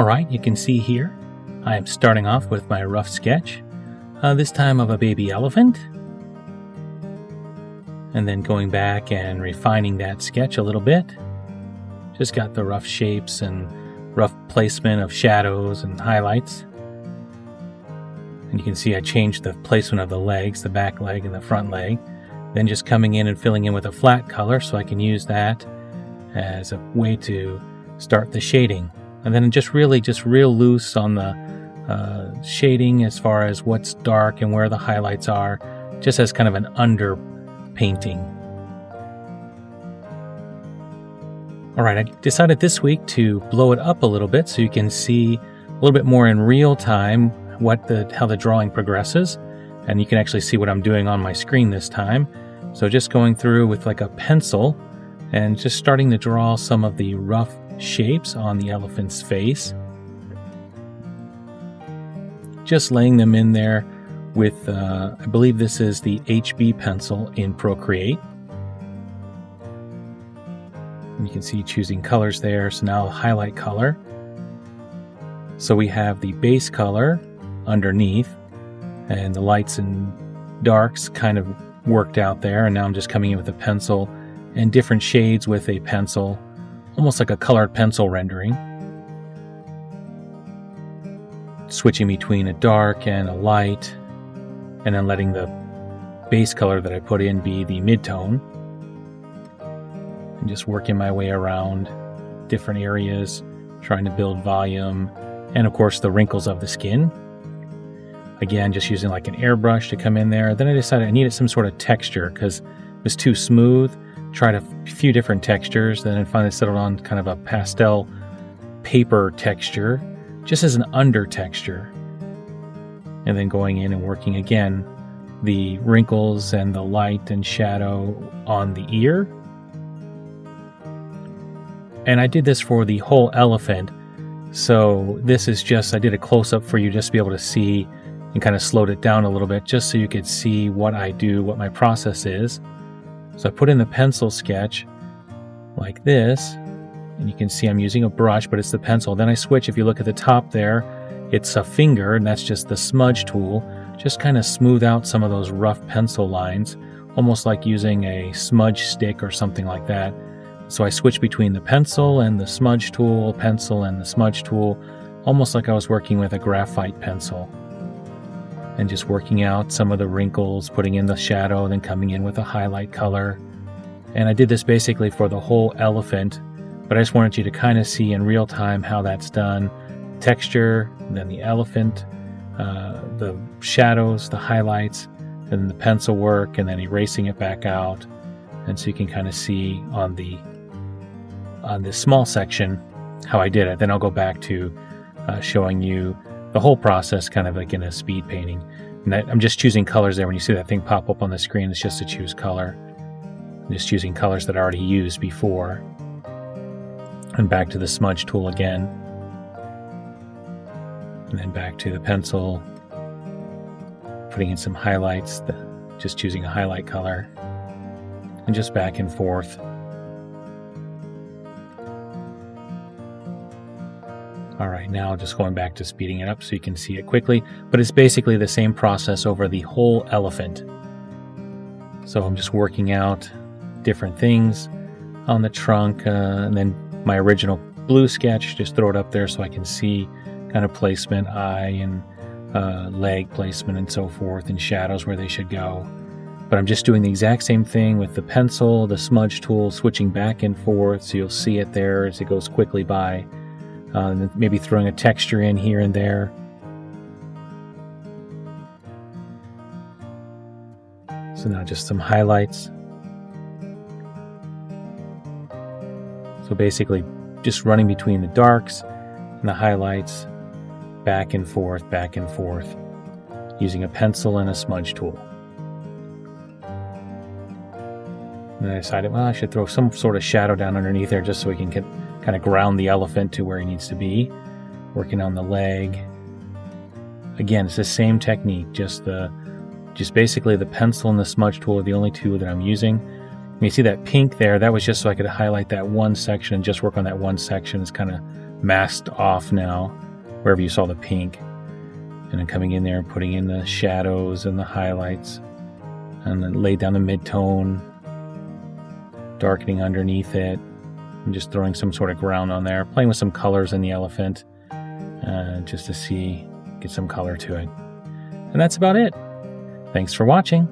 Alright, you can see here I am starting off with my rough sketch, this time of a baby elephant, and then going back and refining that sketch a little bit. Just got the rough shapes and rough placement of shadows and highlights. And you can see I changed the placement of the legs, the back leg and the front leg. Then just coming in and filling in with a flat color so I can use that as a way to start the shading. And then just real loose on the shading as far as what's dark and where the highlights are, just as kind of an under painting. Alright, I decided this week to blow it up a little bit so you can see a little bit more in real time how the drawing progresses, and you can actually see what I'm doing on my screen this time. So just going through with like a pencil and just starting to draw some of the rough shapes on the elephant's face. Just laying them in there with, I believe this is the HB pencil in Procreate. And you can see choosing colors there. So now highlight color. So we have the base color underneath and the lights and darks kind of worked out there. And now I'm just coming in with a pencil and different shades with a pencil, almost like a colored pencil rendering. Switching between a dark and a light, and then letting the base color that I put in be the mid-tone. And just working my way around different areas, trying to build volume, and of course the wrinkles of the skin. Again, just using like an airbrush to come in there. Then I decided I needed some sort of texture because it was too smooth. Tried a few different textures, then I finally settled on kind of a pastel paper texture, just as an under texture. And then going in and working again the wrinkles and the light and shadow on the ear. And I did this for the whole elephant. So this is just, I did a close-up for you just to be able to see, and kind of slowed it down a little bit just so you could see what I do, what my process is. So I put in the pencil sketch like this, and you can see I'm using a brush, but it's the pencil. Then I switch, if you look at the top there, it's a finger, and that's just the smudge tool. Just kind of smooth out some of those rough pencil lines, almost like using a smudge stick or something like that. So I switch between the pencil and the smudge tool, pencil and the smudge tool, almost like I was working with a graphite pencil. And just working out some of the wrinkles, putting in the shadow, then coming in with a highlight color. And I did this basically for the whole elephant, but I just wanted you to kind of see in real time how that's done. Texture, then the elephant, the shadows, the highlights, and the pencil work, and then erasing it back out. And so you can kind of see on this small section how I did it. Then I'll go back to showing you the whole process kind of like in a speed painting. And I'm just choosing colors there. When you see that thing pop up on the screen, it's just to choose color. I'm just choosing colors that I already used before. And back to the smudge tool again. And then back to the pencil, putting in some highlights, just choosing a highlight color. And just back and forth. Alright, now just going back to speeding it up so you can see it quickly, but it's basically the same process over the whole elephant. So I'm just working out different things on the trunk, and then my original blue sketch, just throw it up there so I can see kind of placement, eye and leg placement and so forth, and shadows where they should go. But I'm just doing the exact same thing with the pencil, the smudge tool, switching back and forth so you'll see it there as it goes quickly by. Maybe throwing a texture in here and there. So now just some highlights. So basically just running between the darks and the highlights, back and forth, using a pencil and a smudge tool. And then I decided, well, I should throw some sort of shadow down underneath there just so we can get kind of ground the elephant to where he needs to be. Working on the leg. Again, it's the same technique, just basically the pencil and the smudge tool are the only two that I'm using. And you see that pink there, that was just so I could highlight that one section and just work on that one section. It's kind of masked off now, wherever you saw the pink. And then coming in there and putting in the shadows and the highlights. And then lay down the mid-tone, darkening underneath it, and just throwing some sort of ground on there. Playing with some colors in the elephant, just to get some color to it. And that's about it. Thanks for watching.